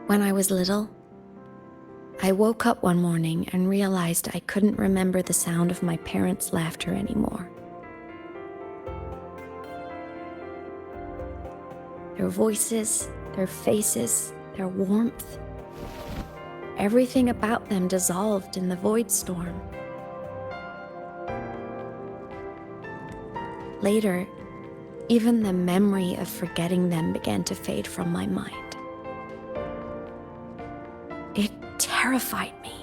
When I was little, I woke up one morning and realized I couldn't remember the sound of my parents' laughter anymore. Their voices, their faces, their warmth, everything about them dissolved in the void storm. Later, even the memory of forgetting them began to fade from my mind. It terrified me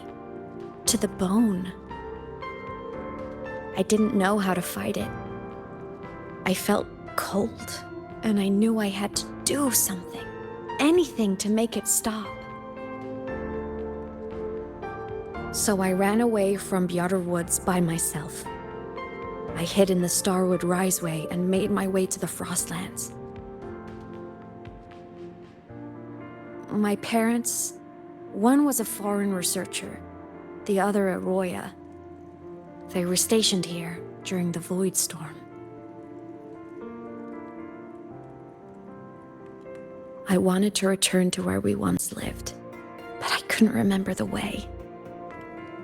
to the bone. I didn't know how to fight it. I felt cold, and I knew I had to do something, anything to make it stop. So I ran away from Bjorder Woods by myself. I hid in the Starwood Riseway and made my way to the Frostlands. My parents, one was a foreign researcher, the other a Roya. They were stationed here during the Void Storm. I wanted to return to where we once lived, but I couldn't remember the way.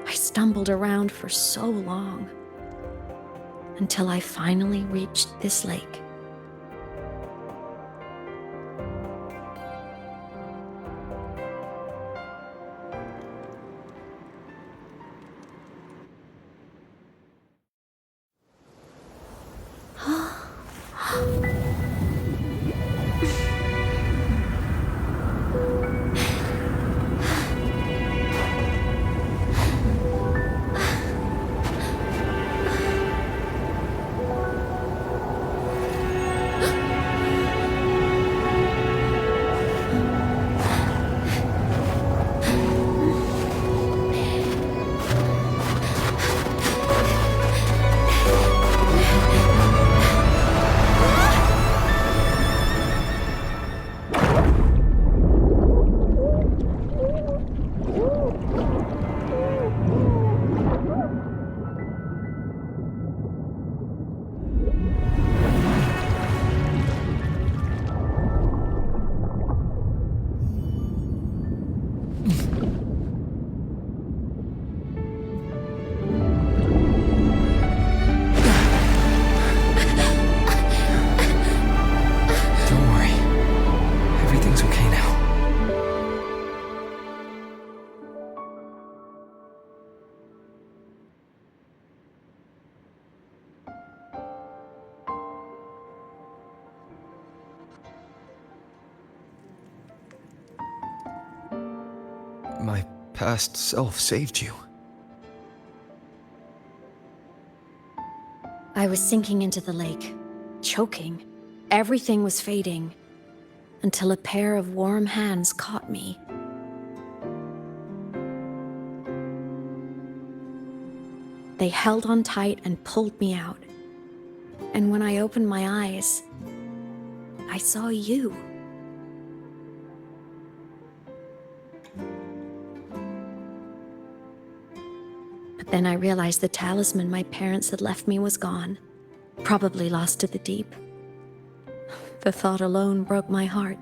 I stumbled around for so long, until I finally reached this lake. My past self saved you. I was sinking into the lake, choking. Everything was fading, until a pair of warm hands caught me. They held on tight and pulled me out. And when I opened my eyes, I saw you. Then I realized the talisman my parents had left me was gone, probably lost to the deep. The thought alone broke my heart.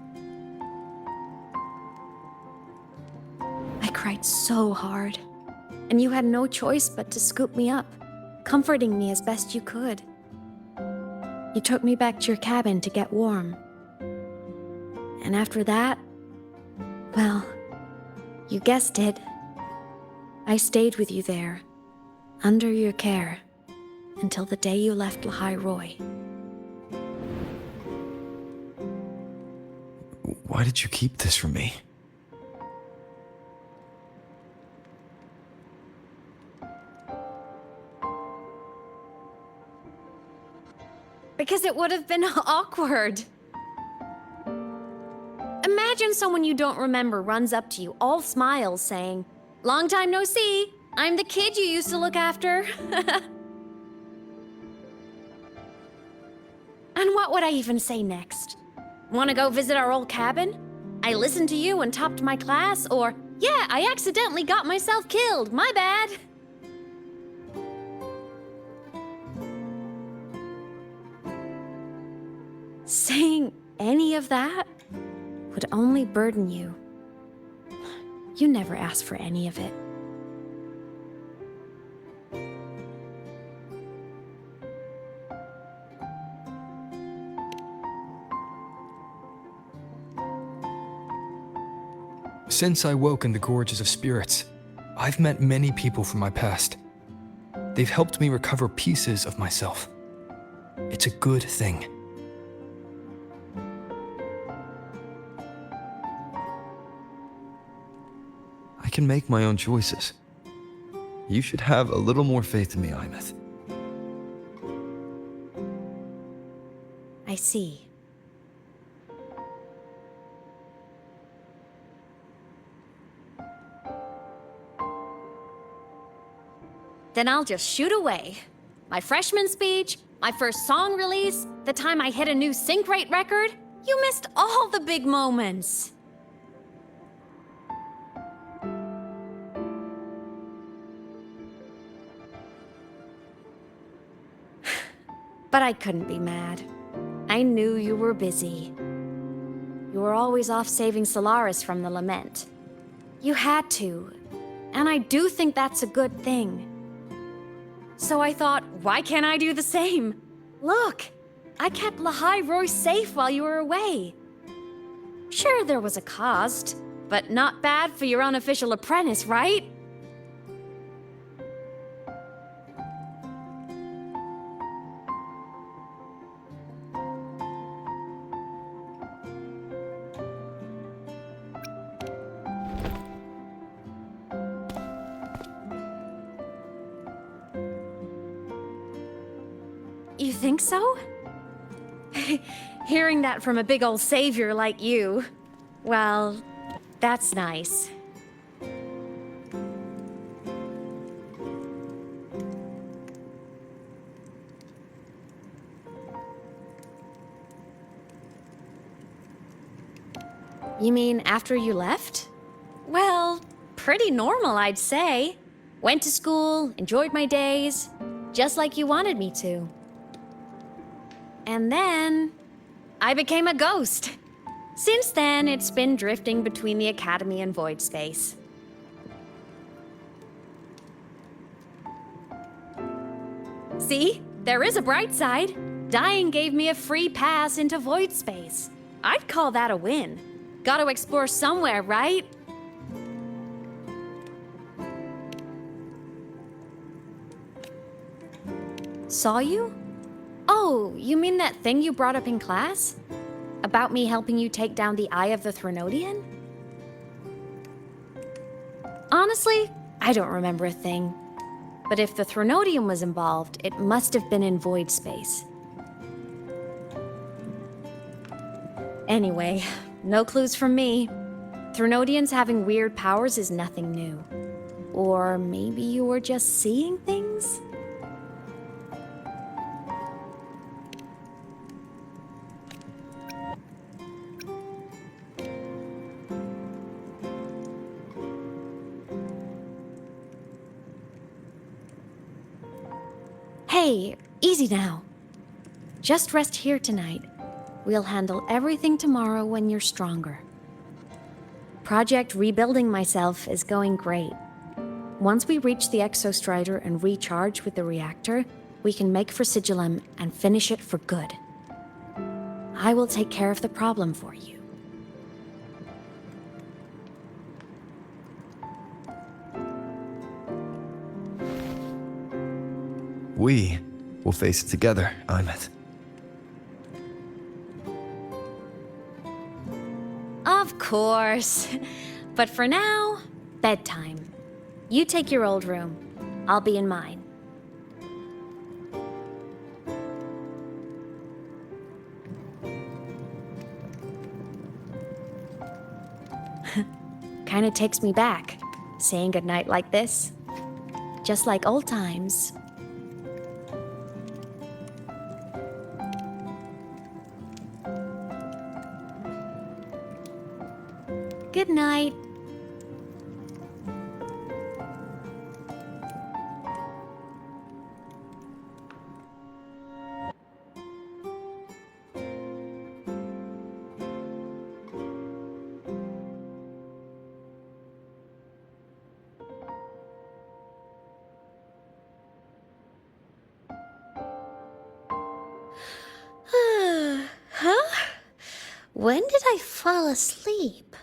I cried so hard, and you had no choice but to scoop me up, comforting me as best you could. You took me back to your cabin to get warm. And after that, well, you guessed it. I stayed with you there, under your care, until the day you left Lahai Roy. Why did you keep this from me? Because it would have been awkward. Imagine someone you don't remember runs up to you, all smiles, saying, "Long time no see. I'm the kid you used to look after." And what would I even say next? Want to go visit our old cabin? I listened to you and topped my class, or, yeah, I accidentally got myself killed, my bad. Saying any of that would only burden you You never asked for any of it. Since I woke in the gorges of spirits, I've met many people from my past. They've helped me recover pieces of myself. It's a good thing. I can make my own choices. You should have a little more faith in me, Aemeath. I see. Then I'll just shoot away. My freshman speech, my first song release, the time I hit a new sync rate record. You missed all the big moments. But I couldn't be mad. I knew you were busy. You were always off saving Solaris from the lament. You had to, and I do think that's a good thing. So I thought, why can't I do the same? Look, I kept Lahai Roy safe while you were away. Sure, there was a cost, but not bad for your unofficial apprentice, right? You think so? Hearing that from a big old savior like you, well, that's nice. You mean after you left? Well, pretty normal, I'd say. Went to school, enjoyed my days, just like you wanted me to. And then I became a ghost. Since then, it's been drifting between the Academy and Void Space. See? There is a bright side. Dying gave me a free pass into Void Space. I'd call that a win. Gotta explore somewhere, right? Saw you? Oh, you mean that thing you brought up in class? About me helping you take down the Eye of the Threnodian? Honestly, I don't remember a thing. But if the Threnodian was involved, it must have been in Void Space. Anyway, no clues from me. Threnodians having weird powers is nothing new. Or maybe you were just seeing things? Hey, easy now. Just rest here tonight. We'll handle everything tomorrow when you're stronger. Project Rebuilding Myself is going great. Once we reach the Exostrider and recharge with the reactor, we can make for Sigillum and finish it for good. I will take care of the problem for you. We will face it together, Aemeath. Of course. But for now, bedtime. You take your old room. I'll be in mine. Kinda takes me back, saying goodnight like this. Just like old times. Good night. When did I fall asleep?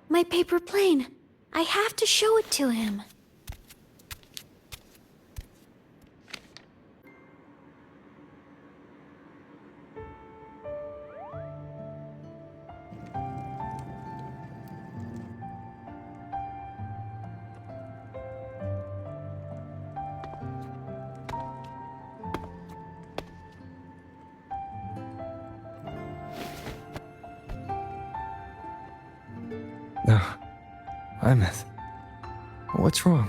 My paper plane. I have to show it to him. No, Aemeath. What's wrong?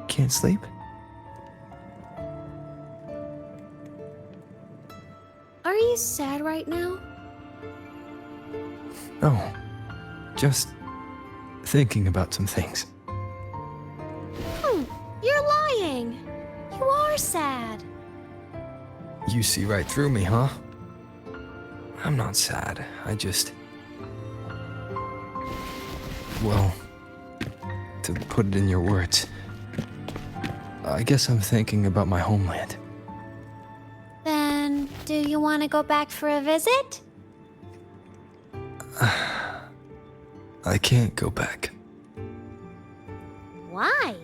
Can't sleep? Are you sad right now? No, just thinking about some things. You're lying. You are sad. You see right through me, huh? I'm not sad. I just... Well, to put it in your words, I guess I'm thinking about my homeland. Then, do you want to go back for a visit? I can't go back. Why?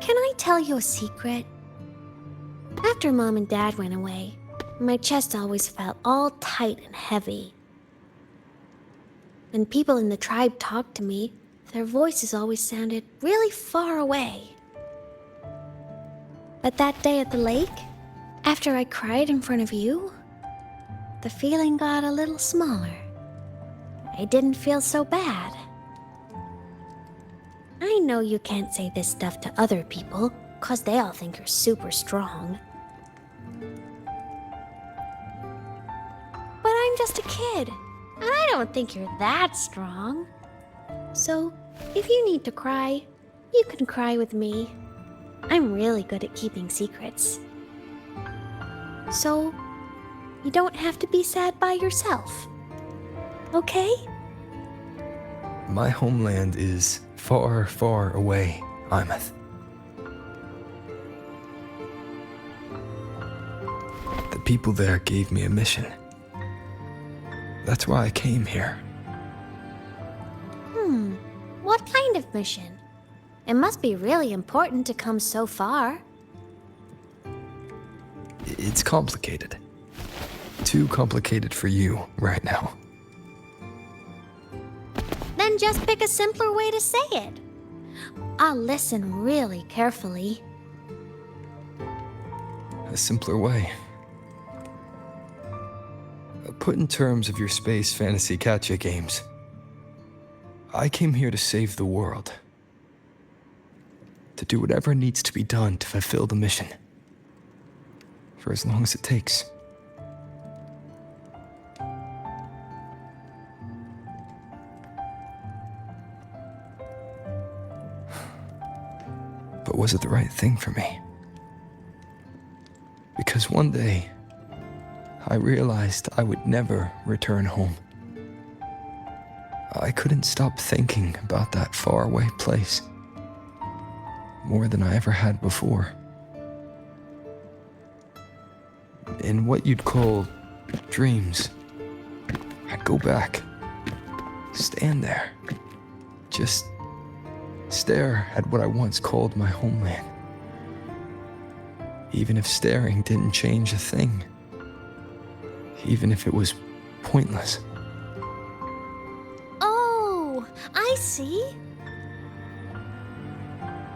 Can I tell you a secret? After Mom and Dad went away, my chest always felt all tight and heavy. When people in the tribe talked to me, their voices always sounded really far away. But that day at the lake, after I cried in front of you, the feeling got a little smaller. I didn't feel so bad. I know you can't say this stuff to other people, 'cause they all think you're super strong. But I'm just a kid, and I don't think you're that strong. So, if you need to cry, you can cry with me. I'm really good at keeping secrets. So, you don't have to be sad by yourself. Okay? My homeland is far, far away, Aemeath. The people there gave me a mission. That's why I came here. What kind of mission? It must be really important to come so far. It's complicated. Too complicated for you right now. Then just pick a simpler way to say it. I'll listen really carefully. A simpler way. Put in terms of your space fantasy gacha games, I came here to save the world. To do whatever needs to be done to fulfill the mission. For as long as it takes. But was it the right thing for me? Because one day, I realized I would never return home. I couldn't stop thinking about that faraway place. More than I ever had before. In what you'd call dreams, I'd go back, stand there, just stare at what I once called my homeland. Even if staring didn't change a thing. Even if it was pointless. Oh, I see.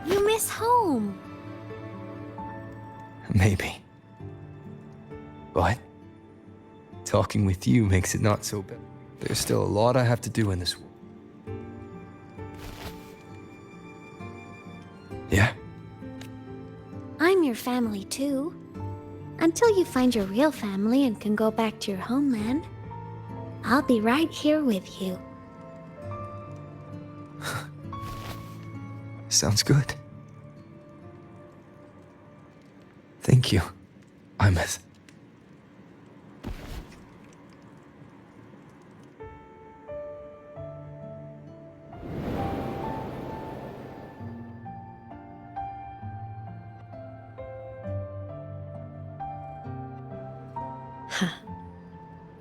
You miss home. Maybe. But talking with you makes it not so bad. There's still a lot I have to do in this world. Yeah? I'm your family too. Until you find your real family and can go back to your homeland, I'll be right here with you. Sounds good. Thank you, Aemeath.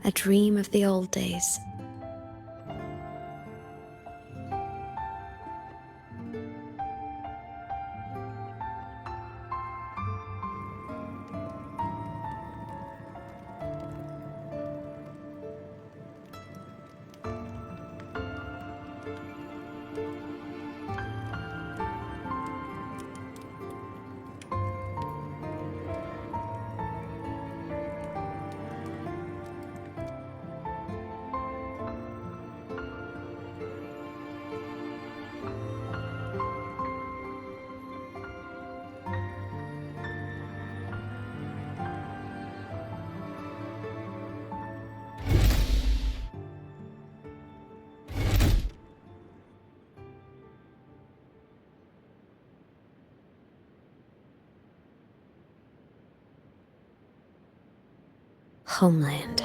A dream of the old days. Homeland.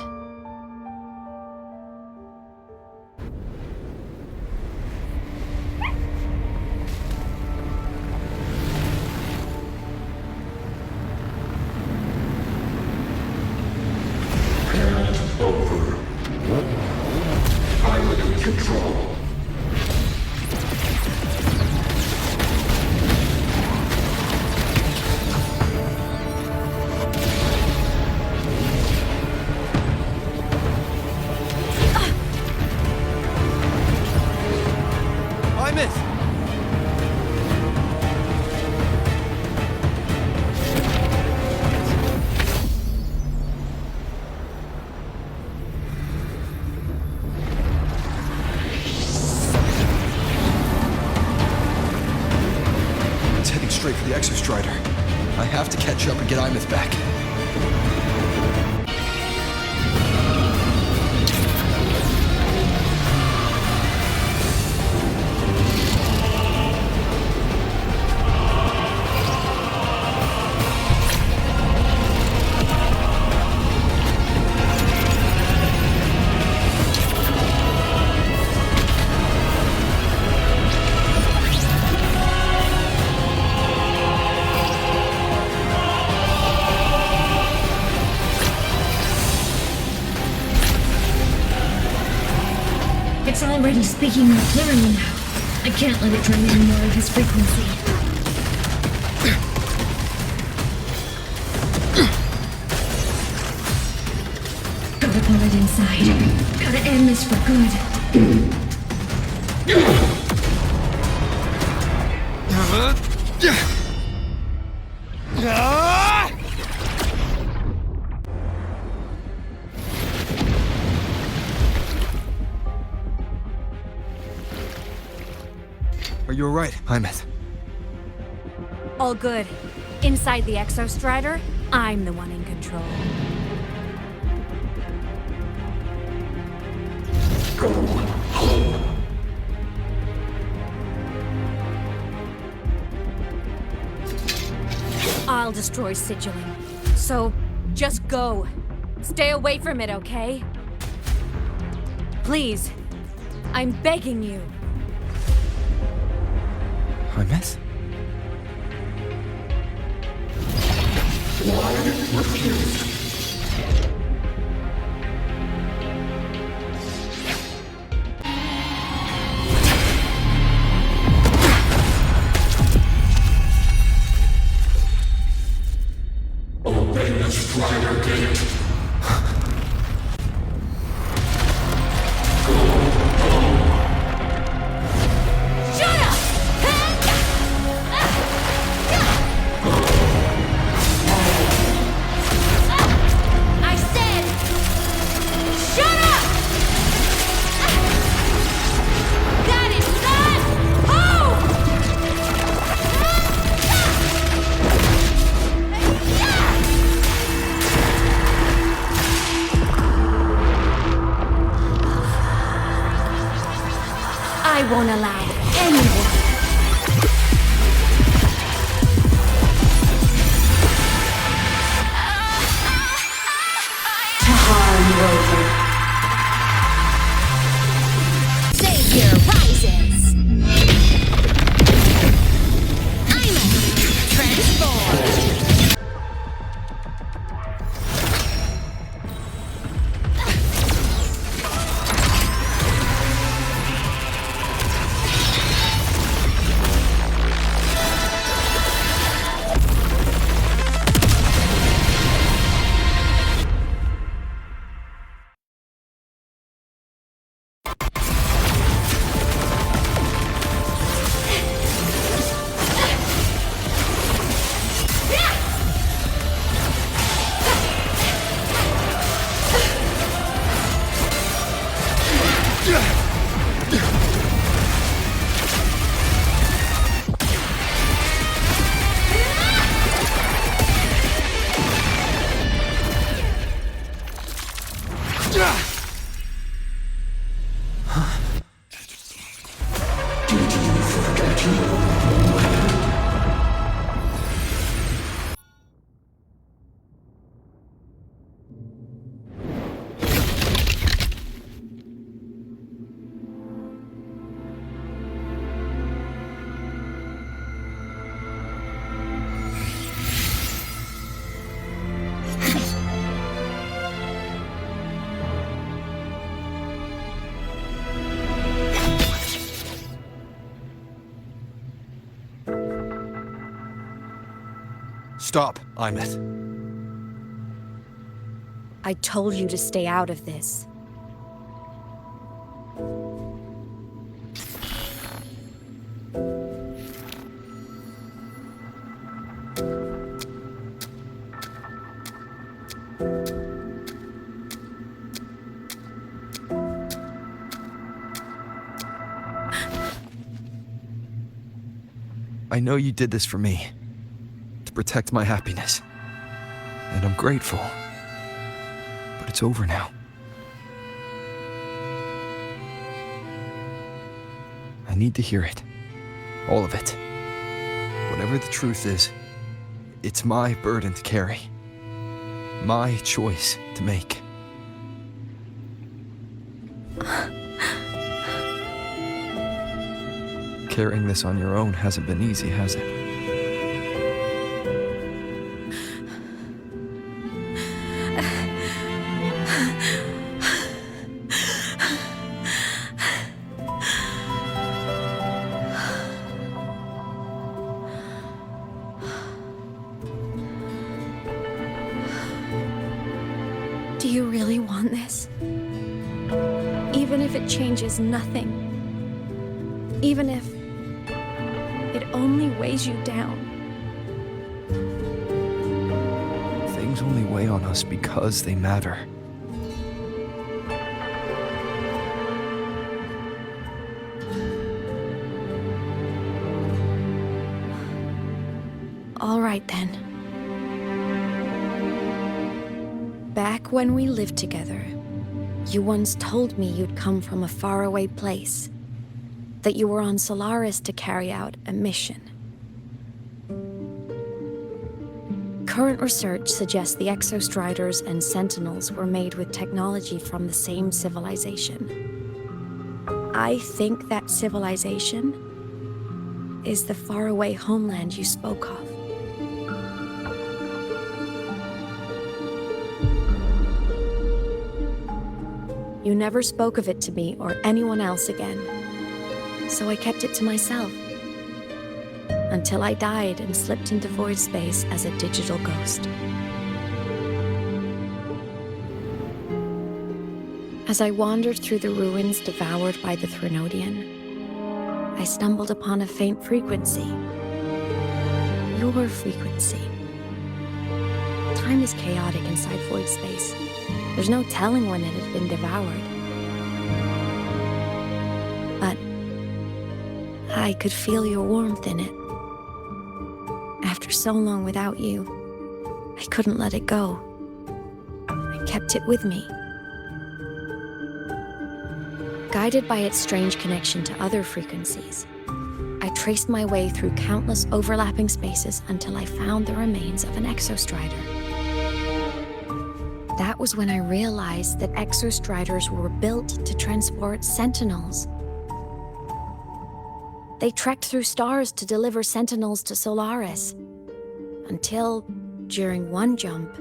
Over. Pilot in control. Straight for the Exostrider. I have to catch up and get Aemeath back. It's already speaking more clearly now. I can't let it drain any more of his frequency. Gotta pull it inside. Gotta end this for good. Are you alright, Aemeath? All good. Inside the Exostrider, I'm the one in control. Go home. I'll destroy Sigilling. So, just go. Stay away from it, okay? Please. I'm begging you. Aemeath? Why refuse? Open the Strider Gate. I won't allow anyone. Stop, Aemeath. I told you to stay out of this. I know you did this for me, to protect my happiness, and I'm grateful, but it's over now. I need to hear it, all of it. Whatever the truth is, it's my burden to carry, my choice to make. Carrying this on your own hasn't been easy, has it? Do you really want this? Even if it changes nothing? Even if it only weighs you down? Things only weigh on us because they matter. All right then. Back when we lived together, you once told me you'd come from a faraway place, that you were on Solaris to carry out a mission. Current research suggests the Exostriders and Sentinels were made with technology from the same civilization. I think that civilization is the faraway homeland you spoke of. You never spoke of it to me or anyone else again, so I kept it to myself until I died and slipped into void space as a digital ghost. As I wandered through the ruins devoured by the Threnodian, I stumbled upon a faint frequency. Your frequency. Time is chaotic inside void space. There's no telling when it had been devoured. But I could feel your warmth in it. After so long without you, I couldn't let it go. I kept it with me. Guided by its strange connection to other frequencies, I traced my way through countless overlapping spaces until I found the remains of an Exostrider. That was when I realized that Exostriders were built to transport Sentinels. They trekked through stars to deliver Sentinels to Solaris, until, during one jump,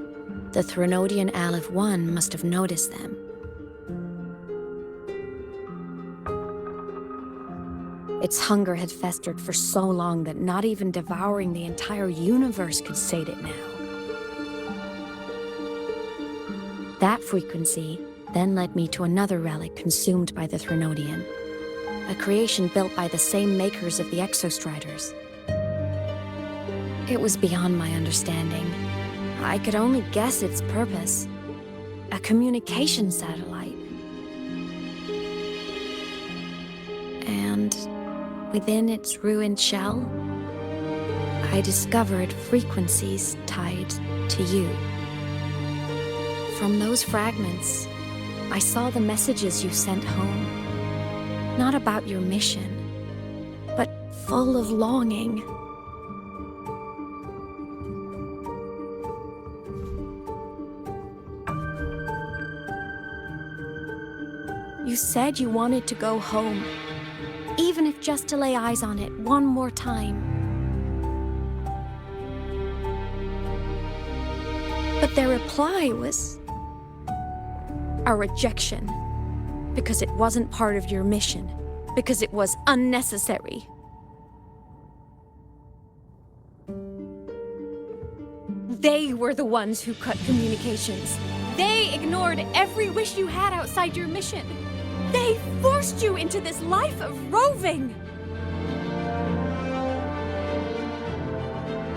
the Threnodian Aleph 1 must have noticed them. Its hunger had festered for so long that not even devouring the entire universe could sate it now. That frequency then led me to another relic consumed by the Threnodian, a creation built by the same makers of the Exostriders. It was beyond my understanding. I could only guess its purpose. A communication satellite. And within its ruined shell, I discovered frequencies tied to you. From those fragments, I saw the messages you sent home. Not about your mission, but full of longing. You said you wanted to go home, even if just to lay eyes on it one more time. But their reply was a rejection, because it wasn't part of your mission, because it was unnecessary. They were the ones who cut communications. They ignored every wish you had outside your mission. They forced you into this life of roving.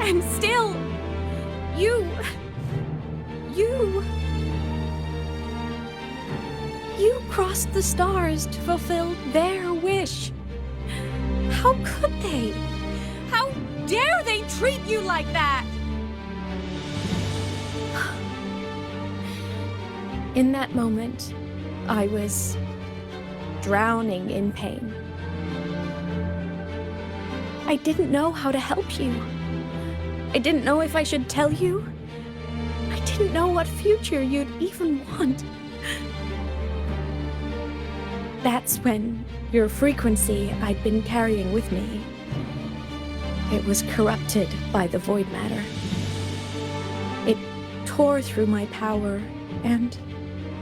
And still, you crossed the stars to fulfill their wish. How could they? How dare they treat you like that? In that moment, I was drowning in pain. I didn't know how to help you. I didn't know if I should tell you. I didn't know what future you'd even want. That's when your frequency I'd been carrying with me, it was corrupted by the void matter. It tore through my power, and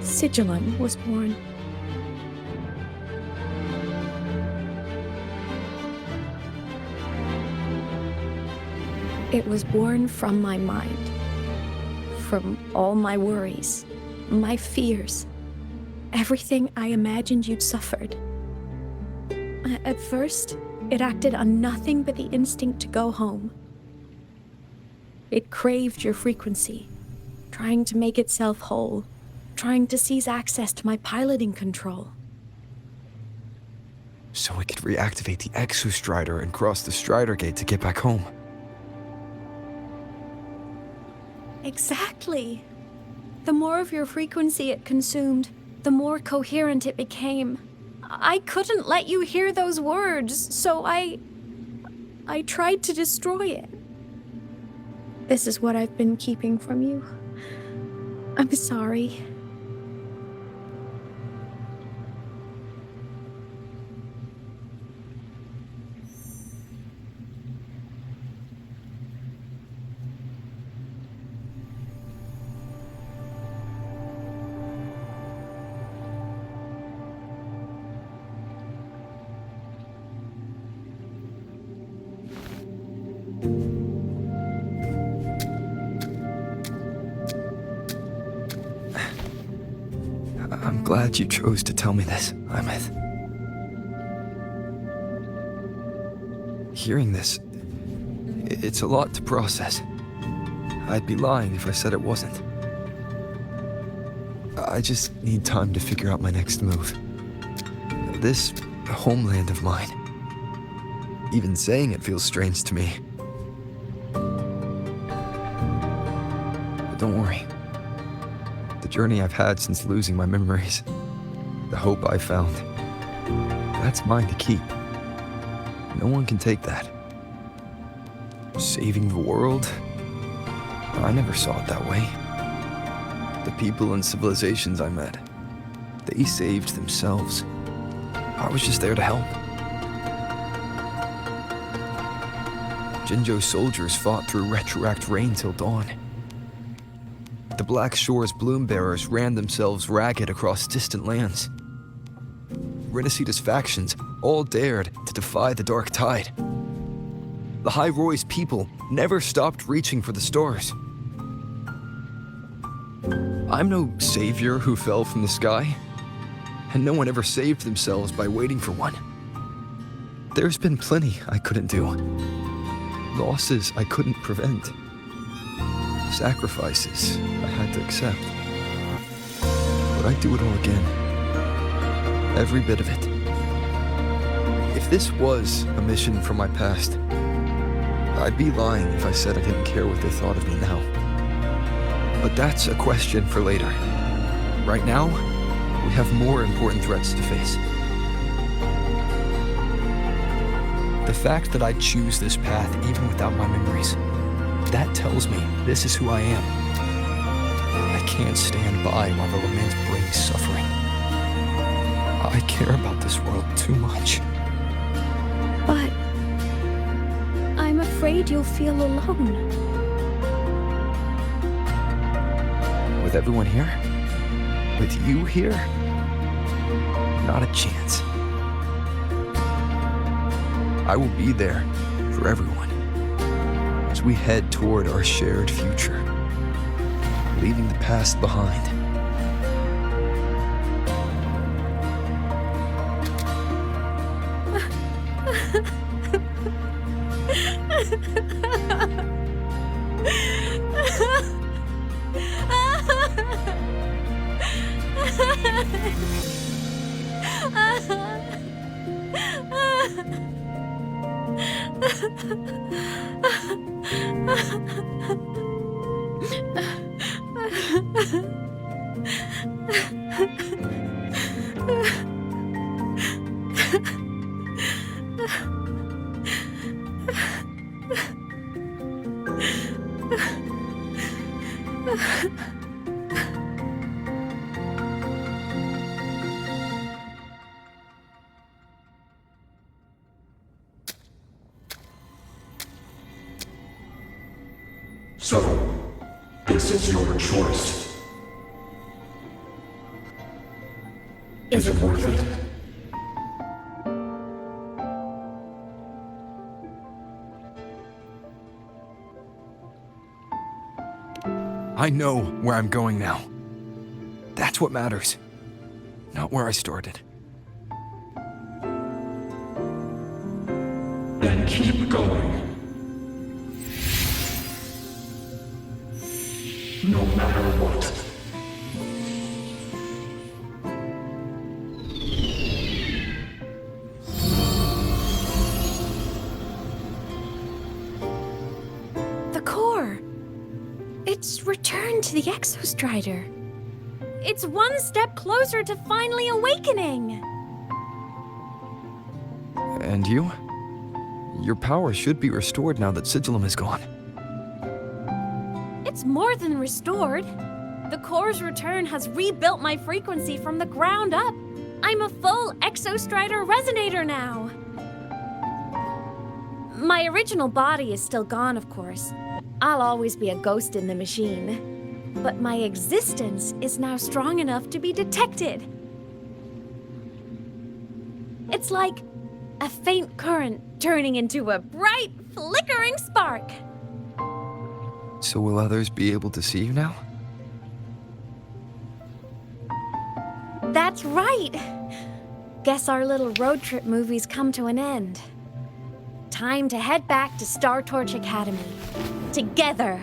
Sigillum was born. It was born from my mind, from all my worries, my fears, everything I imagined you'd suffered. At first, it acted on nothing but the instinct to go home. It craved your frequency, trying to make itself whole, trying to seize access to my piloting control. So we could reactivate the Exostrider and cross the Strider Gate to get back home. Exactly. The more of your frequency it consumed, the more coherent it became. I couldn't let you hear those words, so I tried to destroy it. This is what I've been keeping from you. I'm sorry. I'm glad you chose to tell me this, Aemeath. Hearing this, it's a lot to process. I'd be lying if I said it wasn't. I just need time to figure out my next move. This homeland of mine, even saying it feels strange to me. But don't worry. The journey I've had since losing my memories, the hope I found, that's mine to keep. No one can take that. Saving the world? I never saw it that way. The people and civilizations I met, they saved themselves. I was just there to help. Jinzhou's soldiers fought through retroact rain till dawn. The Black Shore's bloom bearers ran themselves ragged across distant lands. Rinasita's factions all dared to defy the dark tide. The High Roy's people never stopped reaching for the stars. I'm no savior who fell from the sky, and no one ever saved themselves by waiting for one. There's been plenty I couldn't do. Losses I couldn't prevent. Sacrifices I had to accept. But I'd do it all again. Every bit of it. If this was a mission from my past, I'd be lying if I said I didn't care what they thought of me now. But that's a question for later. Right now, we have more important threats to face. The fact that I choose this path even without my memories, that tells me this is who I am. I can't stand by while the lament brings suffering. I care about this world too much. But I'm afraid you'll feel alone. With everyone here? With you here? Not a chance. I will be there for everyone as we head toward our shared future. leaving the past behind. So, this is your choice. Is it worth it? I know where I'm going now. That's what matters. Not where I started. Then keep going. No matter what. The core. It's returned to the Exostrider. It's one step closer to finally awakening. And you? Your power should be restored now that Sigillum is gone. It's more than restored. The core's return has rebuilt my frequency from the ground up. I'm a full Exostrider resonator now. My original body is still gone, of course. I'll always be a ghost in the machine. But my existence is now strong enough to be detected. It's like a faint current turning into a bright, flickering spark. So will others be able to see you now? That's right. Guess our little road trip movie's come to an end. Time to head back to Star Torch Academy. Together.